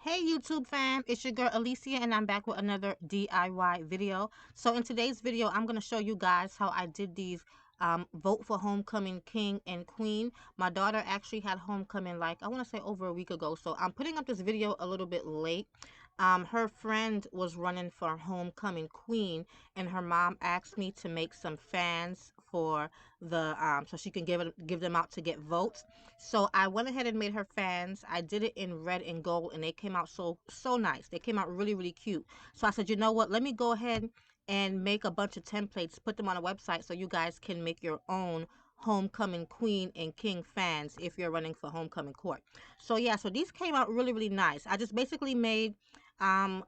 Hey YouTube fam, it's your girl Alicia and I'm back with another DIY video. So in today's video, I'm going to show you guys how I did these vote for homecoming king and queen. My daughter actually had homecoming like I want to say over a week ago. So I'm putting up this video a little bit late. Her friend was running for homecoming queen and her mom asked me to make some fans for the so she can give them out to get votes. So I went ahead and made her fans. I did it in red and gold and they came out so nice. They came out really cute. So I said, you know what? Let me go ahead and make a bunch of templates, put them on a website so you guys can make your own homecoming queen and king fans if you're running for homecoming court. So yeah, so these came out really nice. I just basically made a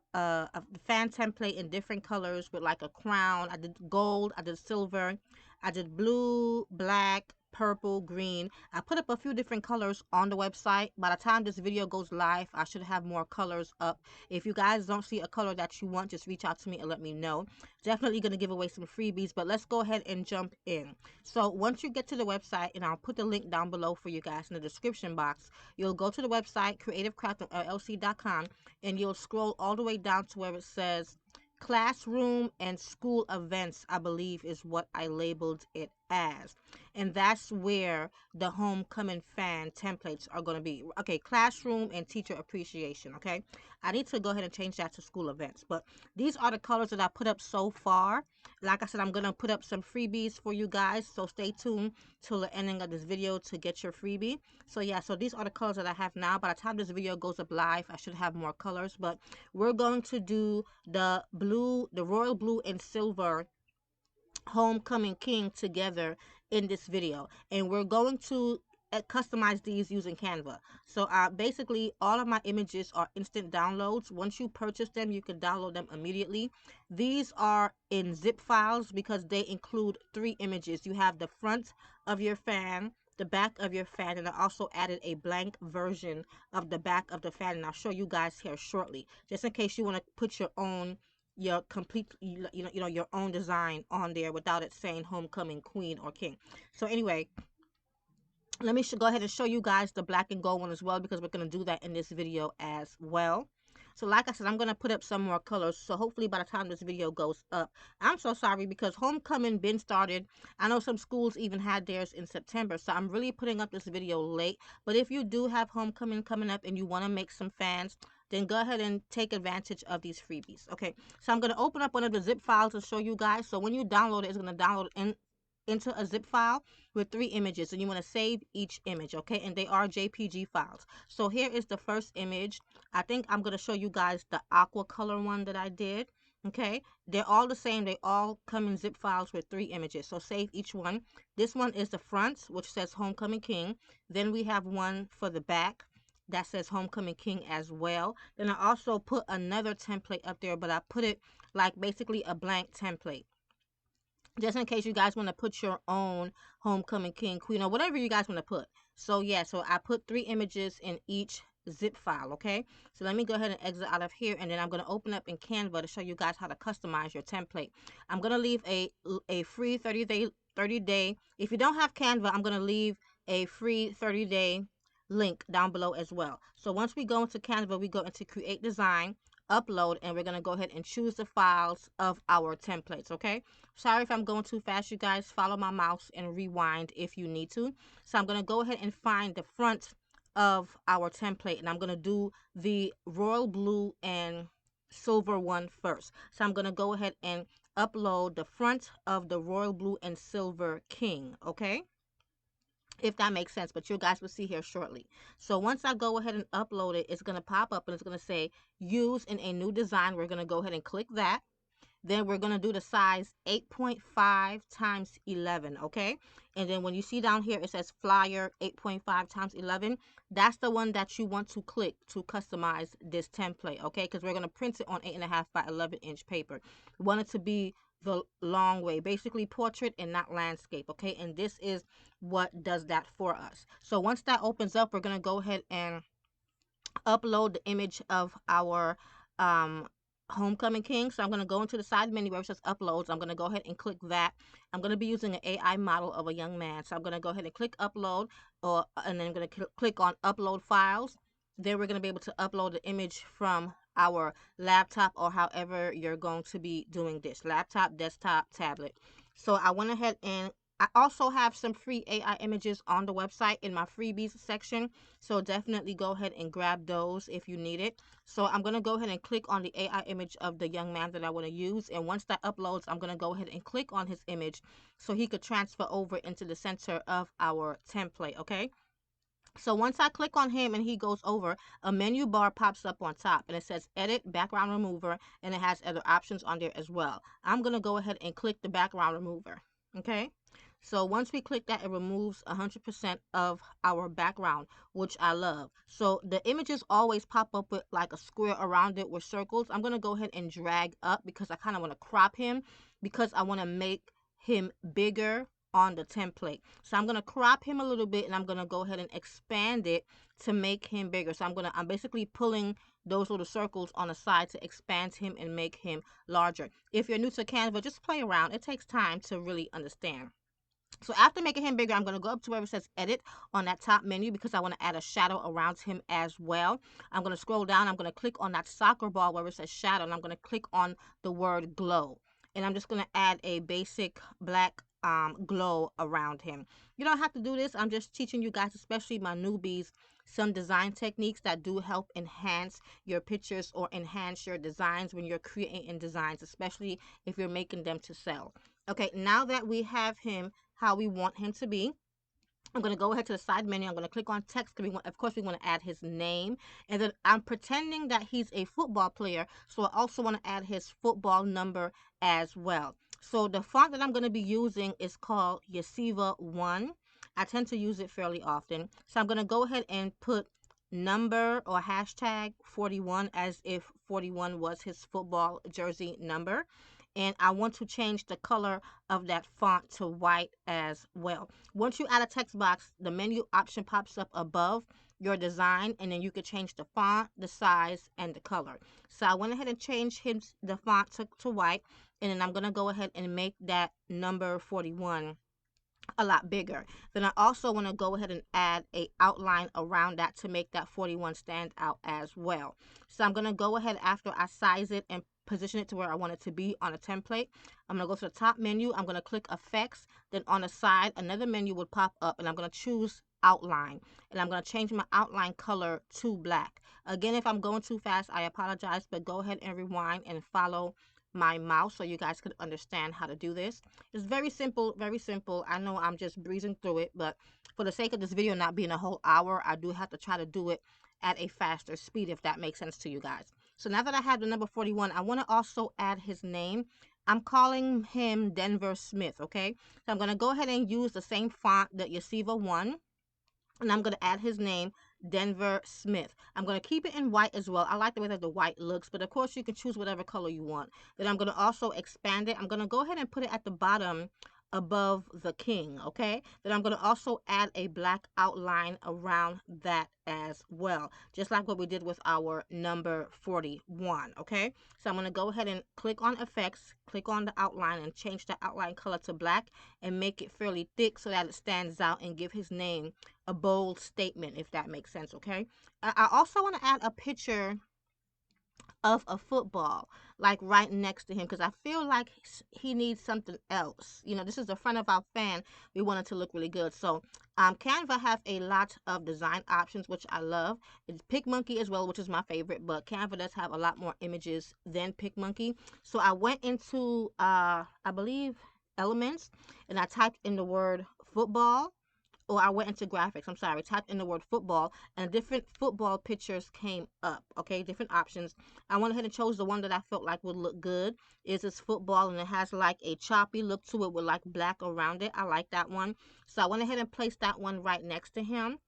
fan template in different colors with like a crown. I did gold, I did silver, I did blue, black, purple, green. I put up a few different colors on the website. By the time this video goes live, I should have more colors up. If you guys don't see a color that you want, just reach out to me and let me know. Definitely going to give away some freebies, but let's go ahead and jump in. So once you get to the website, and I'll put the link down below for you guys in the description box, you'll go to the website, creativecraftllc.com, and you'll scroll all the way down to where it says classroom and school events, I believe is what I labeled it as. And that's where the homecoming fan templates are going to be. Okay, classroom and teacher appreciation. Okay, I need to go ahead and change that to school events, but these are the colors that I put up so far. Like I said, I'm going to put up some freebies for you guys, so stay tuned till the ending of this video to get your freebie. So yeah, so these are the colors that I have now. By the time this video goes up live, I should have more colors, but we're going to do the blue, the royal blue and silver homecoming king together in this video, and we're going to customize these using Canva. So basically all of my images are instant downloads. Once you purchase them, you can download them immediately. These are in zip files because they include 3 images. You have the front of your fan, the back of your fan, and I also added a blank version of the back of the fan, and I'll show you guys here shortly, just in case you want to put your complete your own design on there without it saying homecoming queen or king. So anyway, let me go ahead and show you guys the black and gold one as well, because we're going to do that in this video as well. So like I said, I'm going to put up some more colors, so hopefully by the time this video goes up, I'm so sorry because homecoming been started. I know some schools even had theirs in September, so I'm really putting up this video late. But if you do have homecoming coming up and you want to make some fans, then go ahead and take advantage of these freebies. Okay, so I'm going to open up one of the zip files to show you guys. So when you download it, it's going to download into a zip file with 3 images, and you want to save each image. Okay, and they are JPG files. So here is the first image. I think I'm going to show you guys the aqua color one that I did. Okay, they're all the same. They all come in zip files with 3 images, so save each one. This one is the front, which says homecoming king. Then we have one for the back that says homecoming king as well. Then I also put another template up there, but I put it like basically a blank template, just in case you guys want to put your own homecoming king, queen, or whatever you guys want to put. So yeah, so I put 3 images in each zip file. Okay, so let me go ahead and exit out of here, and then I'm going to open up in Canva to show you guys how to customize your template. I'm going to leave a free 30-day. If you don't have Canva, I'm going to leave a free 30-day link down below as well. So once we go into Canva, we go into create design, upload, and we're going to go ahead and choose the files of our templates. Okay, sorry if I'm going too fast, you guys. Follow my mouse and rewind if you need to. So I'm going to go ahead and find the front of our template, and I'm going to do the royal blue and silver one first. So I'm going to go ahead and upload the front of the royal blue and silver king. Okay, if that makes sense, but you guys will see here shortly. So once I go ahead and upload it, it's going to pop up and it's going to say use in a new design. We're going to go ahead and click that. Then we're going to do the size 8.5 times 11. Okay, and then when you see down here it says flyer 8.5 times 11, that's the one that you want to click to customize this template. Okay, because we're going to print it on 8.5 by 11-inch paper. We want it to be the long way, basically portrait and not landscape. Okay, and this is what does that for us. So once that opens up, we're going to go ahead and upload the image of our homecoming king. So I'm going to go into the side menu where it says uploads. I'm going to go ahead and click that. I'm going to be using an AI model of a young man, so I'm going to go ahead and click upload, and then I'm going to click on upload files. then we're going to be able to upload the image from our laptop or however you're going to be doing this, laptop, desktop, tablet. So I went ahead and I also have some free AI images on the website in my freebies section. So definitely go ahead and grab those if you need it. So I'm going to go ahead and click on the AI image of the young man that I want to use. And once that uploads, I'm going to go ahead and click on his image so he could transfer over into the center of our template. Okay. So once I click on him and he goes over, a menu bar pops up on top and it says edit background remover, and it has other options on there as well. I'm going to go ahead and click the background remover. Okay. So once we click that, it removes 100% of our background, which I love. So the images always pop up with like a square around it with circles. I'm going to go ahead and drag up because I kind of want to crop him because I want to make him bigger on the template. So I'm going to crop him a little bit and I'm going to go ahead and expand it to make him bigger. So I'm basically pulling those little circles on the side to expand him and make him larger. If you're new to Canva, just play around. It takes time to really understand. So after making him bigger, I'm going to go up to where it says edit on that top menu because I want to add a shadow around him as well. I'm going to scroll down. I'm going to click on that soccer ball where it says shadow, and I'm going to click on the word glow. And I'm just going to add a basic black glow around him. You don't have to do this. I'm just teaching you guys, especially my newbies, some design techniques that do help enhance your pictures or enhance your designs when you're creating designs, especially if you're making them to sell. Okay, now that we have him how we want him to be, I'm going to go ahead to the side menu. I'm going to click on text because of course, we want to add his name. And then I'm pretending that he's a football player. So I also want to add his football number as well. So the font that I'm going to be using is called Yasiva 1. I tend to use it fairly often. So I'm going to go ahead and put number or hashtag 41 as if 41 was his football jersey number. And I want to change the color of that font to white as well. Once you add a text box, the menu option pops up above your design, and then you can change the font, the size, and the color. So I went ahead and changed the font to white, and then I'm going to go ahead and make that number 41 a lot bigger. Then I also want to go ahead and add a outline around that to make that 41 stand out as well. So I'm going to go ahead after I size it and position it to where I want it to be on a template. I'm going to go to the top menu. I'm going to click effects. Then on the side, another menu would pop up and I'm going to choose outline. And I'm going to change my outline color to black. Again, if I'm going too fast, I apologize, but go ahead and rewind and follow my mouse so you guys could understand how to do this. It's very simple, very simple. I know I'm just breezing through it, but for the sake of this video not being a whole hour, I do have to try to do it at a faster speed, if that makes sense to you guys. So now that I have the number 41, I want to also add his name. I'm calling him Denver Smith, okay? So I'm going to go ahead and use the same font that Yasiva 1. And I'm going to add his name, Denver Smith. I'm going to keep it in white as well. I like the way that the white looks, but of course you can choose whatever color you want. Then I'm going to also expand it. I'm going to go ahead and put it at the bottom above the king, okay? Then I'm going to also add a black outline around that as well, just like what we did with our number 41, okay? So I'm going to go ahead and click on effects, click on the outline, and change the outline color to black and make it fairly thick so that it stands out and give his name a bold statement, if that makes sense, okay? I also want to add a picture of a football, like right next to him, because I feel like he needs something else. You know, this is the front of our fan. We want it to look really good. So Canva have a lot of design options, which I love. It's PicMonkey as well, which is my favorite, but Canva does have a lot more images than PicMonkey. So I went into, I believe, Elements, and I typed in the word football. Or I went into graphics, I'm sorry, typed in the word football, and different football pictures came up, okay, different options. I went ahead and chose the one that I felt like would look good. Is this football, and it has like a choppy look to it with like black around it. I like that one. So I went ahead and placed that one right next to him.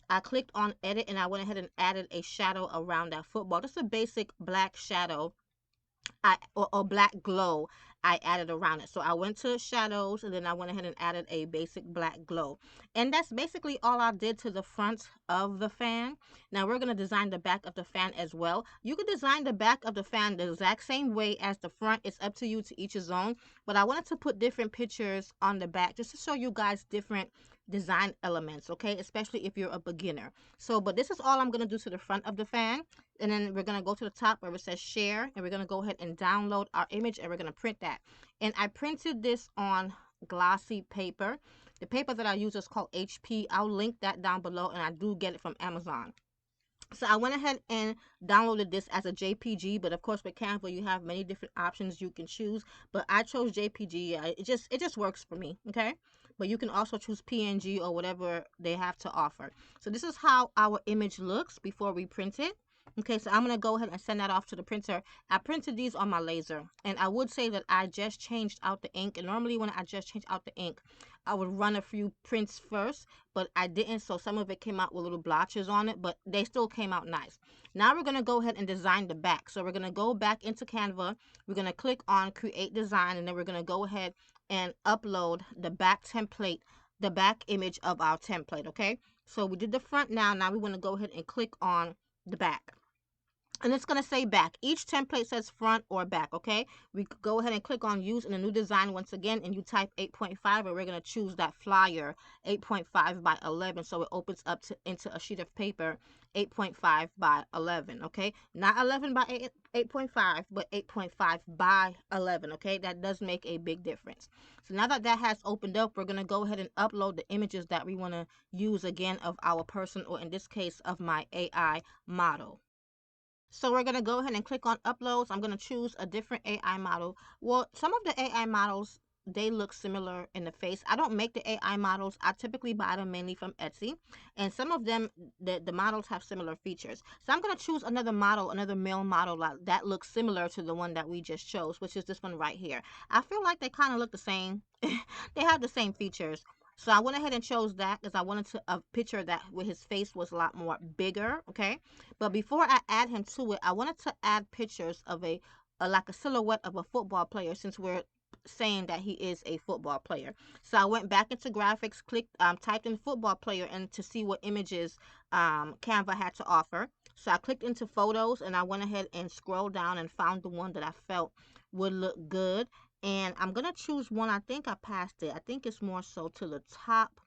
I clicked on edit, and I went ahead and added a shadow around that football. Just a basic black shadow. Or black glow I added around it. So I went to shadows and then I went ahead and added a basic black glow. And that's basically all I did to the front of the fan. Now we're going to design the back of the fan as well. You can design the back of the fan the exact same way as the front. It's up to you, to each his own. But I wanted to put different pictures on the back just to show you guys different design elements, okay, especially if you're a beginner. So, but this is all I'm going to do to the front of the fan, and then we're going to go to the top where it says share, and we're going to go ahead and download our image, and we're going to print that. And I printed this on glossy paper. The paper that I use is called HP. I'll link that down below, and I do get it from Amazon. So I went ahead and downloaded this as a JPG, but of course with Canva you have many different options you can choose. But I chose JPG. It just works for me, okay? But you can also choose PNG or whatever they have to offer. So this is how our image looks before we print it. Okay, so I'm gonna go ahead and send that off to the printer. I printed these on my laser, and I would say that I just changed out the ink. And normally when I just change out the ink, I would run a few prints first, but I didn't, so some of it came out with little blotches on it, but they still came out nice. Now we're going to go ahead and design the back. So we're going to go back into Canva, we're going to click on create design, and then we're going to go ahead and upload the back template, the back image of our template, okay? So we did the front. Now we want to go ahead and click on the back. And it's going to say back. Each template says front or back, okay? We could go ahead and click on use in a new design once again, and you type 8.5, and we're going to choose that flyer 8.5 by 11, so it opens up into a sheet of paper 8.5 by 11, okay? Not 11 by 8.5, but 8.5 by 11, okay? That does make a big difference. So now that that has opened up, we're going to go ahead and upload the images that we want to use again of our person, or in this case of my AI model. So we're going to go ahead and click on uploads. I'm going to choose a different AI model. Well, some of the AI models, they look similar in the face. I don't make the AI models. I typically buy them mainly from Etsy. And some of them, the models have similar features. So I'm going to choose another model, another male model that looks similar to the one that we just chose, which is this one right here. I feel like they kind of look the same. They have the same features. So I went ahead and chose that because I wanted a picture that where his face was a lot more bigger, okay? But before I add him to it, I wanted to add pictures of like a silhouette of a football player, since we're saying that he is a football player. So I went back into graphics, typed in football player, and to see what images Canva had to offer. So I clicked into photos, and I went ahead and scrolled down and found the one that I felt would look good. And I'm going to choose one. I think I passed it. I think it's more so to the top.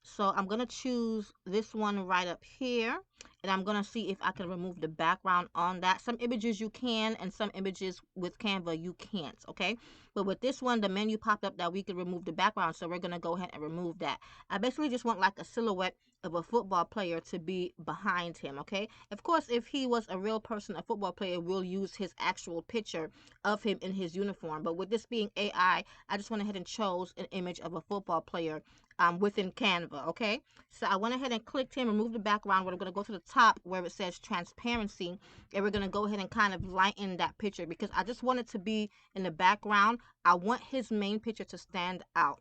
So I'm going to choose this one right up here, and I'm going to see if I can remove the background on that. Some images you can, and some images with Canva you can't, okay? But with this one, the menu popped up that we could remove the background, so we're going to go ahead and remove that. I basically just want like a silhouette of a football player to be behind him, okay? Of course, if he was a real person, a football player, we'll use his actual picture of him in his uniform. But with this being AI, I just went ahead and chose an image of a football player within Canva, okay? So I went ahead and clicked him, remove the background. We're going to go to the top where it says transparency, and we're going to go ahead and kind of lighten that picture because I just want it to be in the background. I want his main picture to stand out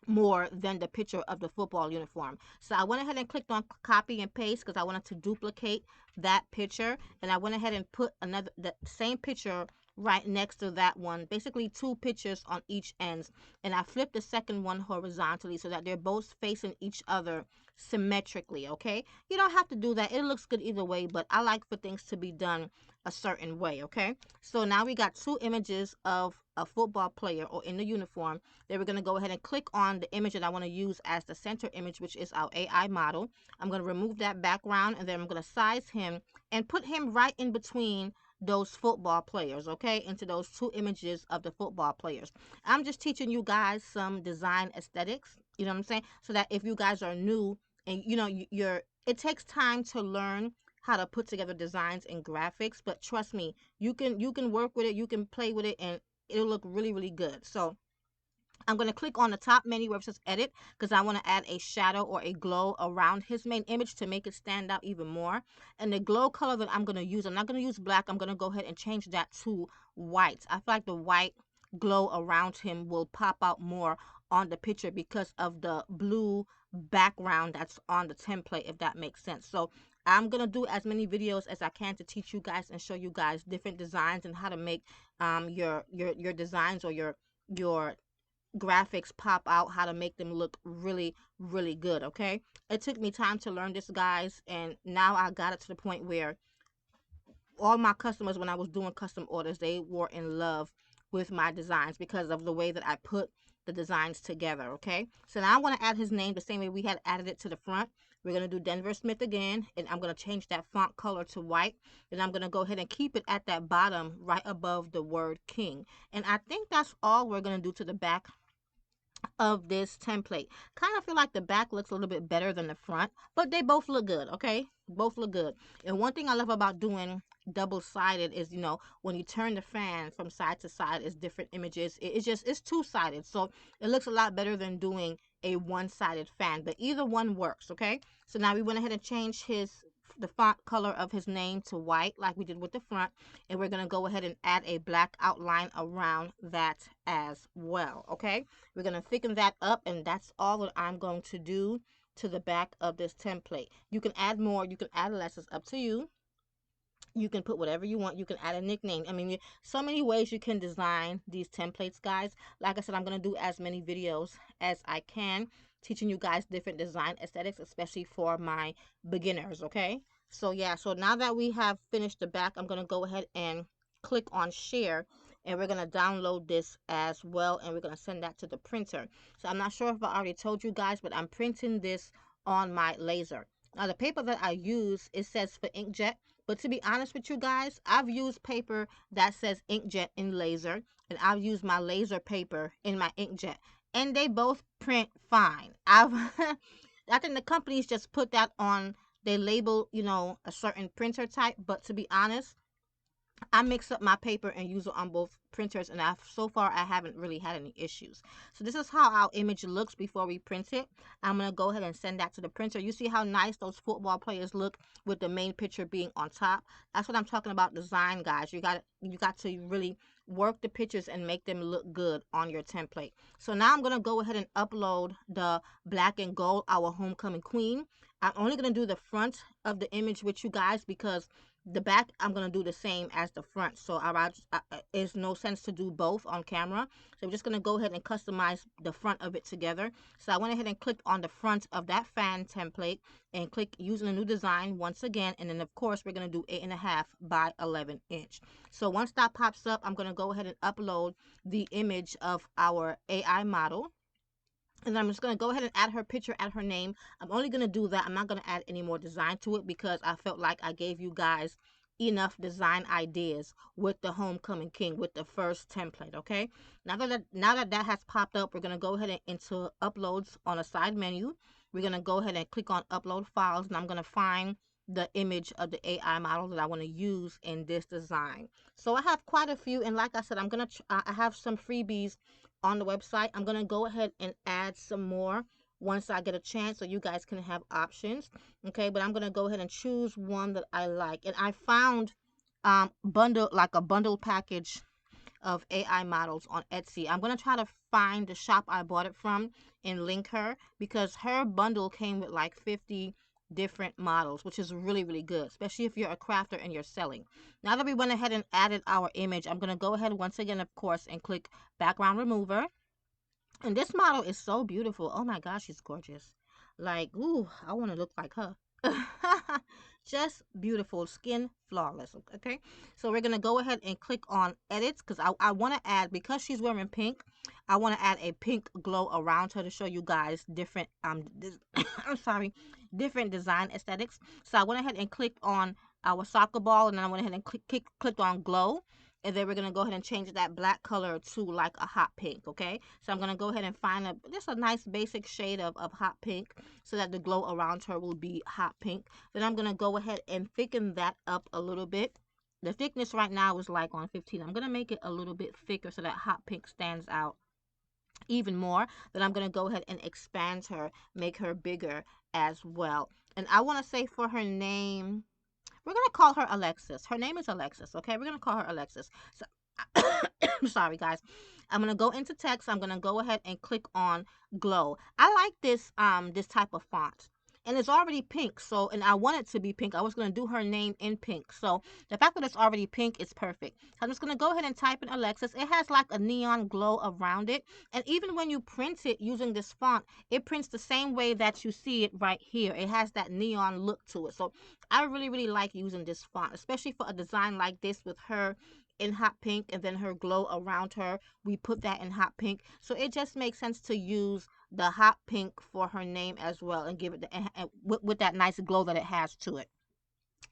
more than the picture of the football uniform. So I went ahead and clicked on copy and paste because I wanted to duplicate that picture, and I went ahead and put the same picture right next to that one, basically two pictures on each ends, and I flipped the second one horizontally so that they're both facing each other symmetrically, okay? You don't have to do that. It looks good either way, but I like for things to be done a certain way, okay? So now we got two images of a football player or in the uniform. Then we're going to go ahead and click on the image that I want to use as the center image, which is our AI model. I'm going to remove that background, and then I'm going to size him and put him right in between those football players, okay, into those two images of the football players. I'm just teaching you guys some design aesthetics, you know what I'm saying, so that if you guys are new and you know it takes time to learn how to put together designs and graphics, but trust me, you can work with it, you can play with it, and it'll look really, really good. So I'm going to click on the top menu where it says edit because I want to add a shadow or a glow around his main image to make it stand out even more. And the glow color that I'm going to use, I'm not going to use black. I'm going to go ahead and change that to white. I feel like the white glow around him will pop out more on the picture because of the blue background that's on the template, if that makes sense. So I'm going to do as many videos as I can to teach you guys and show you guys different designs and how to make your designs or your graphics pop out, how to make them look really, really good, okay? It took me time to learn this, guys, and now I got it to the point where all my customers, when I was doing custom orders, they were in love with my designs because of the way that I put the designs together, okay? So now I'm going to add his name the same way we had added it to the front. We're going to do Denver Smith again, and I'm going to change that font color to white. Then I'm going to go ahead and keep it at that bottom right above the word King. And I think that's all we're going to do to the back of this template. Kind of feel like the back looks a little bit better than the front, but they both look good, okay? Both look good. And one thing I love about doing double-sided is, you know, when you turn the fan from side to side, it's different images. It's just, it's two-sided, so it looks a lot better than doing a one-sided fan, but either one works, okay? So now we went ahead and changed the font color of his name to white like we did with the front, and we're going to go ahead and add a black outline around that as well, okay? We're going to thicken that up, and that's all that I'm going to do to the back of this template. You can add more, you can add less, it's up to you. You can put whatever you want. You can add a nickname. I mean, so many ways you can design these templates, guys. Like I said, I'm going to do as many videos as I can, teaching you guys different design aesthetics, especially for my beginners, okay? So yeah, so now that we have finished the back, I'm going to go ahead and click on share, and we're going to download this as well, and we're going to send that to the printer. So I'm not sure if I already told you guys, but I'm printing this on my laser. Now the paper that I use, it says for inkjet, but to be honest with you guys, I've used paper that says inkjet in laser, and I've used my laser paper in my inkjet, and they both print fine. I think the companies just put that on, they label, you know, a certain printer type, but to be honest, I mix up my paper and use it on both printers, and so far I haven't really had any issues. So this is how our image looks before we print it. I'm going to go ahead and send that to the printer. You see how nice those football players look with the main picture being on top? That's what I'm talking about design, guys. You got to really work the pictures and make them look good on your template. So now I'm going to go ahead and upload the black and gold, our homecoming queen. I'm only going to do the front of the image with you guys because the back I'm going to do the same as the front, so it's no sense to do both on camera. So I'm just going to go ahead and customize the front of it together. So I went ahead and clicked on the front of that fan template and click using a new design once again, and then of course we're going to do 8.5 by 11 inch. So once that pops up, I'm going to go ahead and upload the image of our AI model. And I'm just going to go ahead and add her picture, add her name. I'm only going to do that. I'm not going to add any more design to it because I felt like I gave you guys enough design ideas with the homecoming king, with the first template, okay? Now that has popped up, we're going to go ahead and into uploads on a side menu. We're going to go ahead and click on upload files, and I'm going to find the image of the AI model that I want to use in this design. So I have quite a few, and like I said, I have some freebies on the website. I'm going to go ahead and add some more once I get a chance so you guys can have options, okay? But I'm going to go ahead and choose one that I like, and I found a bundle package of AI models on Etsy. I'm going to try to find the shop I bought it from and link her, because her bundle came with like 50 different models, which is really, really good, especially if you're a crafter and you're selling. Now that we went ahead and added our image, I'm going to go ahead once again, of course, and click background remover. And this model is so beautiful. Oh my gosh, she's gorgeous. Like, ooh, I want to look like her. Just beautiful, skin flawless. Okay, so we're gonna go ahead and click on edits, because I want to add, because she's wearing pink, I want to add a pink glow around her to show you guys different I'm sorry, different design aesthetics. So I went ahead and clicked on our soccer ball, and then I went ahead and clicked on glow, and then we're going to go ahead and change that black color to like a hot pink, okay? So I'm going to go ahead and find just a nice basic shade of hot pink so that the glow around her will be hot pink. Then I'm going to go ahead and thicken that up a little bit. The thickness right now is like on 15. I'm going to make it a little bit thicker so that hot pink stands out even more. Then I'm going to go ahead and expand her, make her bigger as well. And I want to say for her name, we're going to call her Alexis. Her name is Alexis, okay? We're going to call her Alexis. So, sorry, guys. I'm going to go into text. I'm going to go ahead and click on glow. I like this type of font. And it's already pink, so, and I want it to be pink. I was going to do her name in pink. So the fact that it's already pink is perfect. I'm just going to go ahead and type in Alexis. It has like a neon glow around it. And even when you print it using this font, it prints the same way that you see it right here. It has that neon look to it. So I really, really like using this font, especially for a design like this with her in hot pink, and then her glow around her, we put that in hot pink. So it just makes sense to use the hot pink for her name as well, and give it with that nice glow that it has to it.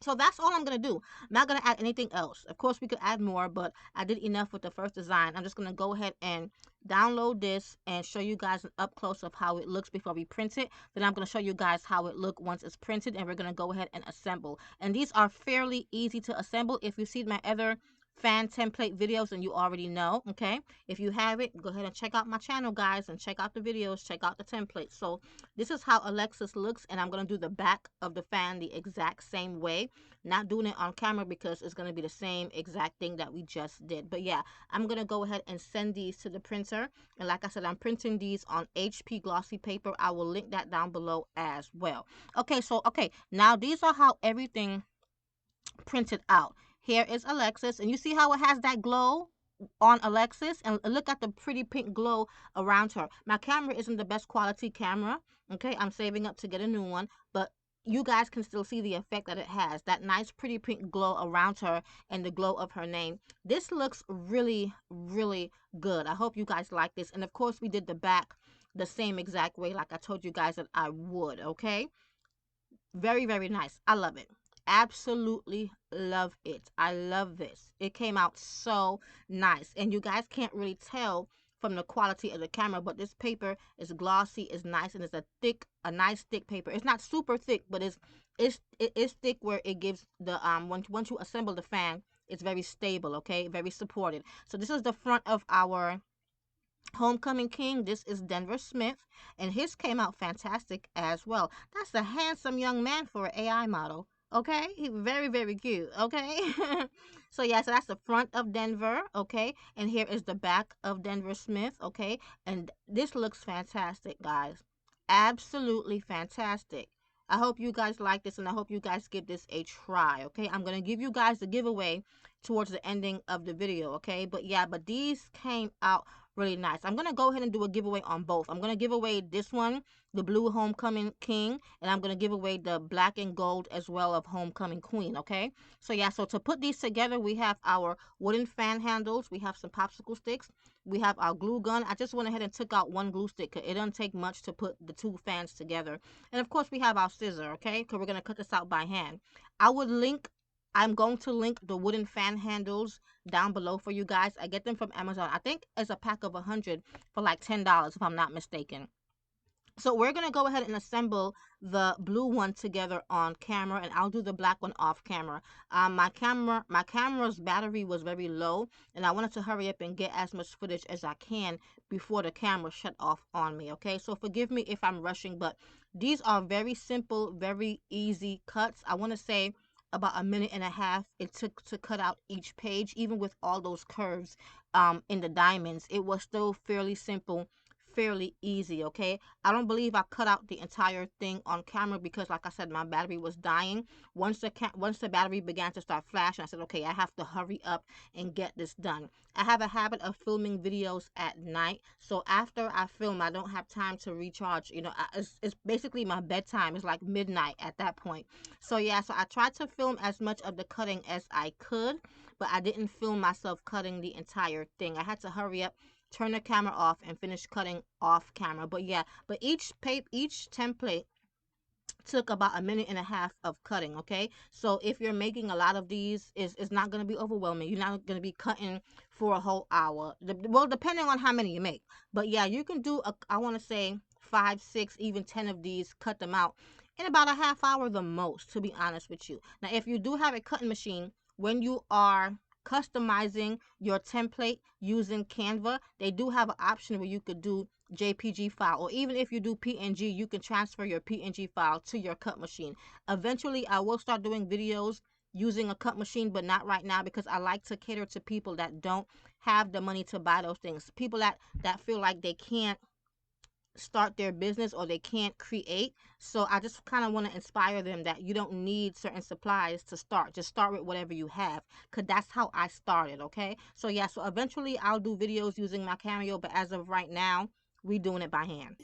So that's all I'm going to do. I'm not going to add anything else. Of course, we could add more, but I did enough with the first design. I'm just going to go ahead and download this and show you guys an up close of how it looks before we print it. Then I'm going to show you guys how it looks once it's printed, and we're going to go ahead and assemble. And these are fairly easy to assemble. If you see my other fan template videos, and you already know, okay? If you haven't, go ahead and check out my channel, guys, and check out the videos, check out the templates. So this is how Alexis looks, and I'm going to do the back of the fan the exact same way. Not doing it on camera because it's going to be the same exact thing that we just did. But yeah, I'm going to go ahead and send these to the printer. And like I said, I'm printing these on HP glossy paper. I will link that down below as well. Okay, so now these are how everything printed out. Here is Alexis, and you see how it has that glow on Alexis, and look at the pretty pink glow around her. My camera isn't the best quality camera, okay? I'm saving up to get a new one, but you guys can still see the effect that it has, that nice pretty pink glow around her and the glow of her name. This looks really, really good. I hope you guys like this. And of course, we did the back the same exact way like I told you guys that I would, okay? Very, very nice. I love it. Absolutely love it. I love this. It came out so nice. And you guys can't really tell from the quality of the camera, but this paper is glossy, is nice, and it's a nice thick paper. It's not super thick, but it is thick where it gives the once you assemble the fan, it's very stable, okay? Very supported. So this is the front of our Homecoming King. This is Denver Smith, and his came out fantastic as well. That's a handsome young man for an AI model. Okay, he very, very cute. Okay, so yeah, so that's the front of Denver. Okay, and here is the back of Denver Smith. Okay, and this looks fantastic, guys. Absolutely fantastic. I hope you guys like this, and I hope you guys give this a try. Okay, I'm gonna give you guys the giveaway towards the ending of the video. Okay, but yeah, but these came out really nice. I'm going to go ahead and do a giveaway on both. I'm going to give away this one, the blue Homecoming King, and I'm going to give away the black and gold as well of Homecoming Queen, okay? So yeah, so to put these together, we have our wooden fan handles, we have some popsicle sticks, we have our glue gun. I just went ahead and took out one glue stick. It doesn't take much to put the two fans together. And of course, we have our scissor, okay? Because we're going to cut this out by hand. I'm going to link the wooden fan handles down below for you guys. I get them from Amazon. I think it's a pack of 100 for like $10 if I'm not mistaken. So we're going to go ahead and assemble the blue one together on camera, and I'll do the black one off camera. My camera's battery was very low, and I wanted to hurry up and get as much footage as I can before the camera shut off on me, okay? So forgive me if I'm rushing, but these are very simple, very easy cuts. I want to say about a minute and a half it took to cut out each page. Even with all those curves in the diamonds, it was still fairly simple, fairly easy, okay? I don't believe I cut out the entire thing on camera because, like I said, my battery was dying. Once the battery began to start flashing, I said, okay, I have to hurry up and get this done. I have a habit of filming videos at night, so after I film, I don't have time to recharge. You know, it's basically my bedtime. It's like midnight at that point. So yeah, so I tried to film as much of the cutting as I could, but I didn't film myself cutting the entire thing. I had to hurry up, turn the camera off, and finish cutting off camera. But yeah, but each template took about a minute and a half of cutting, okay? So if you're making a lot of these, it's not going to be overwhelming. You're not going to be cutting for a whole hour. Well, depending on how many you make. But yeah, you can do, I want to say 5, 6, even 10 of these, cut them out in about a half hour the most, to be honest with you. Now, if you do have a cutting machine, when you are customizing your template using Canva, they do have an option where you could do JPG file, or even if you do PNG, you can transfer your PNG file to your cut machine. Eventually, I will start doing videos using a cut machine, but not right now because I like to cater to people that don't have the money to buy those things. People that feel like they can't start their business or they can't create. So I just kind of want to inspire them that you don't need certain supplies to start. Just start with whatever you have, because that's how I started, okay? So yeah, so eventually I'll do videos using my Cameo, but as of right now, we doing it by hand.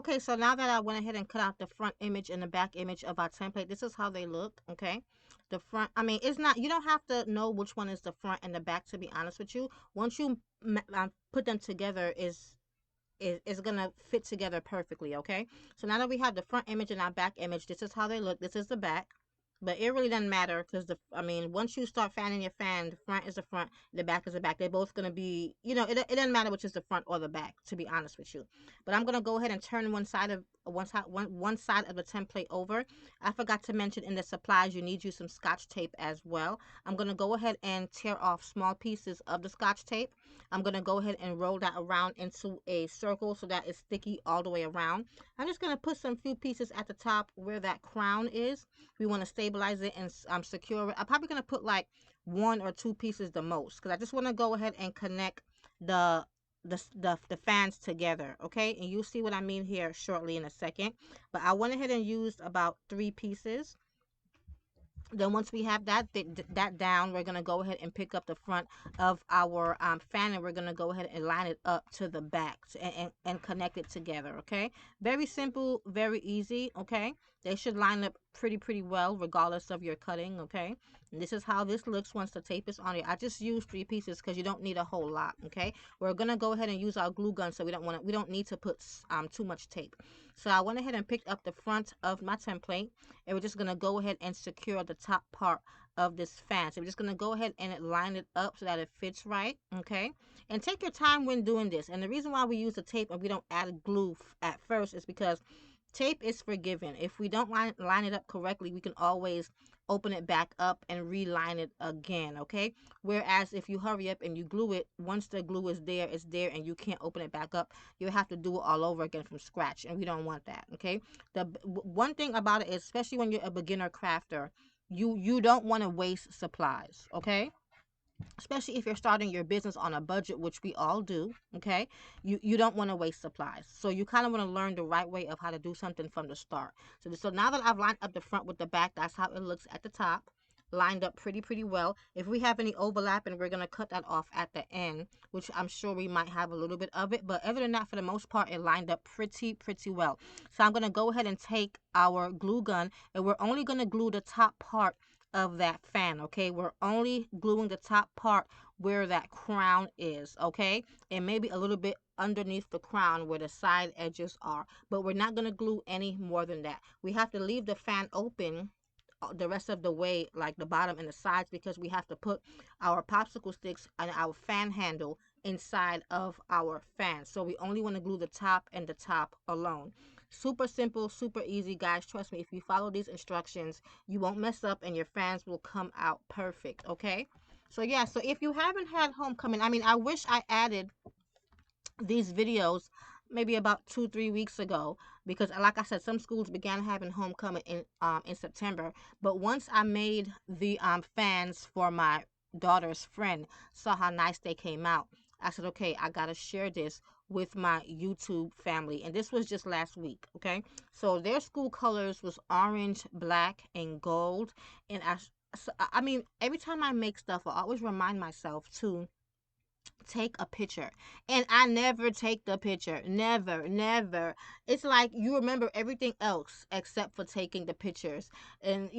Okay, so now that I went ahead and cut out the front image and the back image of our template, this is how they look, okay? The front, I mean, it's not, you don't have to know which one is the front and the back, to be honest with you. Once you put them together, is gonna fit together perfectly, okay? So now that we have the front image and our back image, this is how they look. This is the back. But it really doesn't matter because I mean, once you start fanning your fan, the front is the front, the back is the back. They're both gonna be, it doesn't matter which is the front or the back, to be honest with you. But I'm gonna go ahead and turn one side of the template over. I forgot to mention in the supplies you need some Scotch tape as well. I'm gonna go ahead and tear off small pieces of the Scotch tape. I'm gonna go ahead and roll that around into a circle so that it's sticky all the way around. I'm just gonna put some few pieces at the top where that crown is. We want to stabilize it and secure it. I'm probably going to put like one or two pieces the most because I just want to go ahead and connect the the fans together, okay? And you'll see what I mean here shortly in a second. But I went ahead and used about 3 pieces. Then once we have that down, we're going to go ahead and pick up the front of our fan, and we're going to go ahead and line it up to the back and connect it together, okay? Very simple, very easy, okay? They should line up pretty well regardless of your cutting, okay? And this is how this looks once the tape is on it. I just used 3 pieces because you don't need a whole lot, okay? We're going to go ahead and use our glue gun, so we don't need to put too much tape. So I went ahead and picked up the front of my template, and we're just going to go ahead and secure the top part of this fan. So we're just going to go ahead and line it up so that it fits right, okay? And take your time when doing this. And the reason why we use the tape and we don't add glue at first is because tape is forgiving. If we don't line it up correctly, we can always open it back up and reline it again, okay? Whereas if you hurry up and you glue it, once the glue is there, it's there, and you can't open it back up, you'll have to do it all over again from scratch, and we don't want that, okay? The one thing about it is, especially when you're a beginner crafter, you don't want to waste supplies, okay? Especially if you're starting your business on a budget, which we all do, okay? You don't want to waste supplies. So you kind of want to learn the right way of how to do something from the start. So now that I've lined up the front with the back, that's how it looks at the top. Lined up pretty well. If we have any overlap, and we're going to cut that off at the end, which I'm sure we might have a little bit of it, but other than that, for the most part, it lined up pretty well. So I'm going to go ahead and take our glue gun, and we're only going to glue the top part of that fan, okay? We're only gluing the top part where that crown is, okay? And maybe a little bit underneath the crown where the side edges are, but we're not going to glue any more than that. We have to leave the fan open the rest of the way, like the bottom and the sides, because we have to put our popsicle sticks and our fan handle inside of our fan. So we only want to glue the top and the top alone. Super simple, super easy, guys. Trust me, if you follow these instructions, you won't mess up and your fans will come out perfect, okay? So yeah, so if you haven't had homecoming, I mean, I wish I added these videos maybe about 2-3 weeks ago, because like I said, some schools began having homecoming in September. But once I made the fans for my daughter's friend, saw how nice they came out, I said, okay, I gotta share this with my YouTube family. And this was just last week, okay? So their school colors was orange, black, and gold. And I mean, every time I make stuff, I always remind myself to take a picture, and I never take the picture. Never. It's like you remember everything else except for taking the pictures. And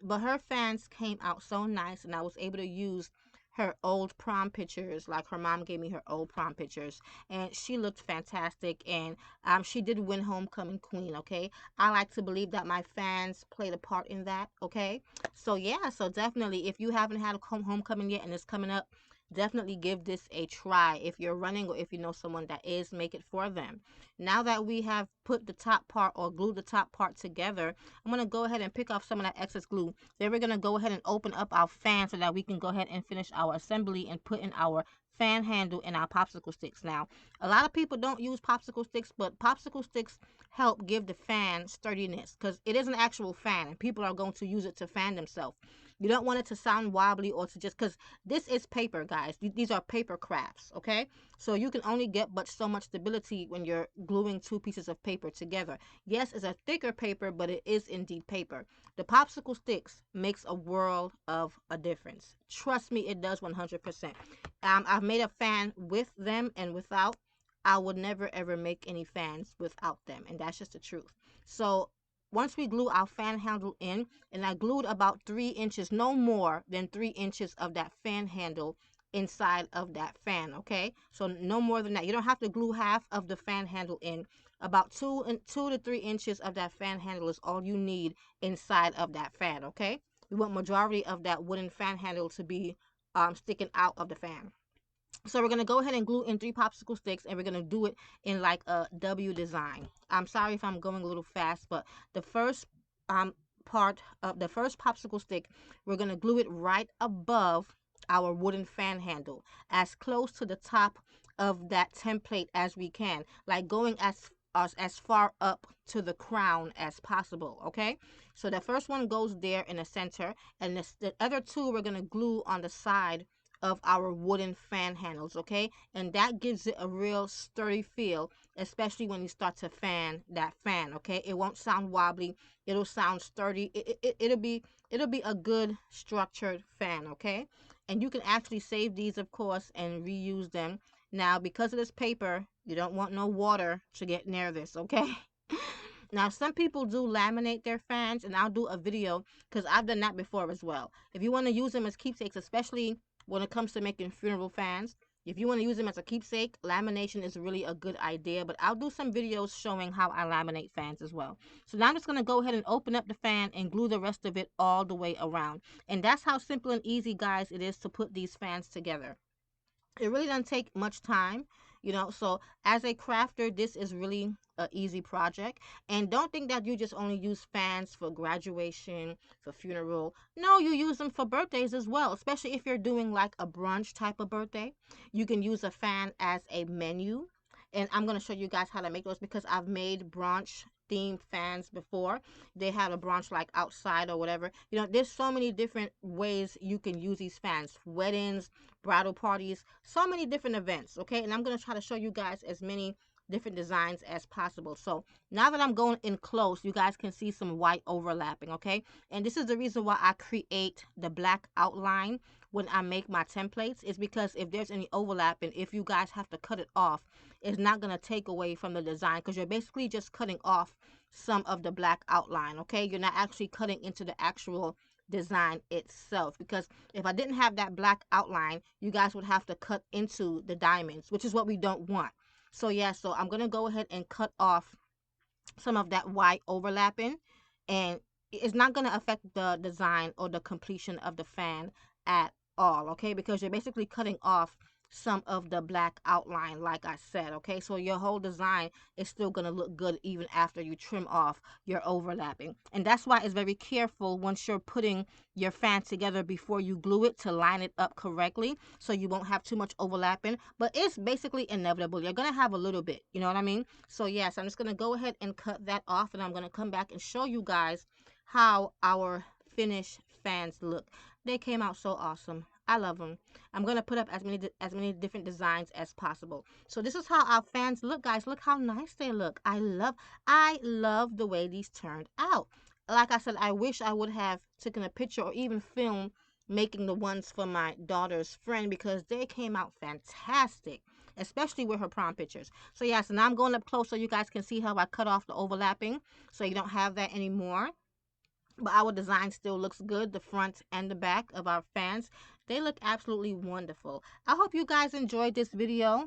but her fans came out so nice, and I was able to use her old prom pictures. Like, her mom gave me her old prom pictures, and she looked fantastic. And she did win homecoming queen, okay? I like to believe that my fans played a part in that, okay? So yeah, so definitely, if you haven't had a homecoming yet and it's coming up, definitely give this a try. If you're running, or if you know someone that is, make it for them. Now that we have put the top part, or glued the top part together, I'm going to go ahead and pick off some of that excess glue. Then we're going to go ahead and open up our fan so that we can go ahead and finish our assembly and put in our fan handle and our popsicle sticks. Now, a lot of people don't use popsicle sticks, but popsicle sticks help give the fan sturdiness, because it is an actual fan and people are going to use it to fan themselves. You don't want it to sound wobbly, or to just, because this is paper, guys. These are paper crafts, okay? So you can only get but so much stability when you're gluing 2 pieces of paper together. Yes, it's a thicker paper, but it is indeed paper. The popsicle sticks makes a world of a difference. Trust me, it does 100%. I've made a fan with them and without. I would never ever make any fans without them, and that's just the truth. So once we glue our fan handle in, and I glued about 3 inches, no more than 3 inches of that fan handle inside of that fan, okay? So no more than that. You don't have to glue half of the fan handle in. About 2 to 3 inches of that fan handle is all you need inside of that fan, okay? We want majority of that wooden fan handle to be sticking out of the fan. So we're going to go ahead and glue in 3 popsicle sticks, and we're going to do it in like a W design. I'm sorry if I'm going a little fast, but the first part of the first popsicle stick, we're going to glue it right above our wooden fan handle, as close to the top of that template as we can, like going as far up to the crown as possible, okay? So the first one goes there in the center, and the other two we're going to glue on the side of our wooden fan handles, okay? And that gives it a real sturdy feel, especially when you start to fan that fan, okay? It won't sound wobbly. It'll sound sturdy. It'll be a good structured fan, okay? And you can actually save these, of course, and reuse them. Now, because of this paper, you don't want no water to get near this, okay? Now, some people do laminate their fans, and I'll do a video because I've done that before as well. If you want to use them as keepsakes, especially when it comes to making funeral fans, if you want to use them as a keepsake, lamination is really a good idea. But I'll do some videos showing how I laminate fans as well. So now I'm just going to go ahead and open up the fan and glue the rest of it all the way around. And that's how simple and easy, guys, it is to put these fans together. It really doesn't take much time, you know. So as a crafter, this is really an easy project. And don't think that you just only use fans for graduation, for funeral. No, you use them for birthdays as well, especially if you're doing like a brunch type of birthday. You can use a fan as a menu. And I'm going to show you guys how to make those because I've made brunch themed fans before. They have a brunch like outside or whatever. You know, there's so many different ways you can use these fans. Weddings, bridal parties, so many different events, okay? And I'm going to try to show you guys as many different designs as possible. So now that I'm going in close, you guys can see some white overlapping, okay? And this is the reason why I create the black outline when I make my templates, is because if there's any overlapping, if you guys have to cut it off, it's not going to take away from the design, because you're basically just cutting off some of the black outline, okay? You're not actually cutting into the actual design itself, because if I didn't have that black outline, you guys would have to cut into the diamonds, which is what we don't want. So yeah, so I'm going to go ahead and cut off some of that white overlapping, and it's not going to affect the design or the completion of the fan at all, okay? Because you're basically cutting off some of the black outline, like I said, okay? So your whole design is still going to look good even after you trim off your overlapping. And that's why it's very careful once you're putting your fan together before you glue it, to line it up correctly so you won't have too much overlapping. But it's basically inevitable. You're going to have a little bit, you know what I mean? So yes, I'm just going to go ahead and cut that off, and I'm going to come back and show you guys how our finished fans look. They came out so awesome. I love them. I'm going to put up as many different designs as possible. So this is how our fans look, guys. Look how nice they look. I love the way these turned out. Like I said, I wish I would have taken a picture or even filmed making the ones for my daughter's friend, because they came out fantastic, especially with her prom pictures. So yeah, so now I'm going up close so you guys can see how I cut off the overlapping, so you don't have that anymore. But our design still looks good, the front and the back of our fans. They look absolutely wonderful. I hope you guys enjoyed this video.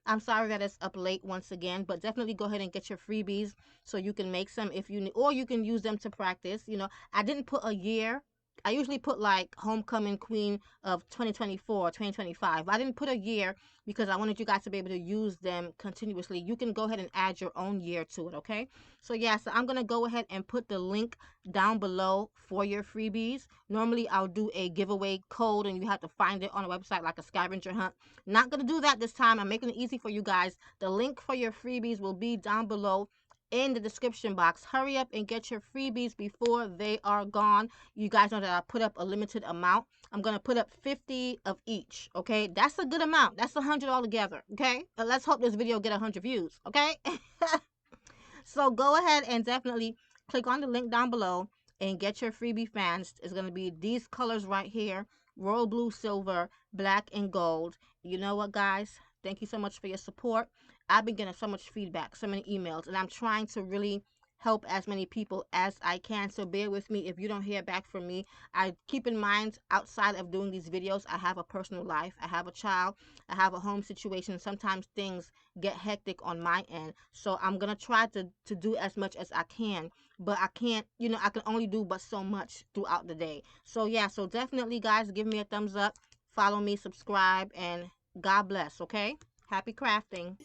I'm sorry that it's up late once again, but definitely go ahead and get your freebies so you can make some if you need, or you can use them to practice. You know, I didn't put a year. I usually put like Homecoming Queen of 2024, 2025. I didn't put a year because I wanted you guys to be able to use them continuously. You can go ahead and add your own year to it, okay? So yeah, so I'm going to go ahead and put the link down below for your freebies. Normally I'll do a giveaway code and you have to find it on a website like a scavenger hunt. Not going to do that this time. I'm making it easy for you guys. The link for your freebies will be down below in the description box. Hurry up and get your freebies before they are gone. You guys know that I put up a limited amount. I'm going to put up 50 of each, okay? That's a good amount. That's 100 altogether, okay? But let's hope this video get 100 views, okay? So go ahead and definitely click on the link down below and get your freebie fans. It's going to be these colors right here: royal blue, silver, black, and gold. You know what, guys? Thank you so much for your support. I've been getting so much feedback, so many emails, and I'm trying to really help as many people as I can. So bear with me if you don't hear back from me. I keep in mind, outside of doing these videos, I have a personal life. I have a child. I have a home situation. Sometimes things get hectic on my end. So I'm gonna try to do as much as I can, but I can't, I can only do but so much throughout the day. So yeah, so definitely guys, give me a thumbs up, follow me, subscribe, and God bless, okay? Happy crafting.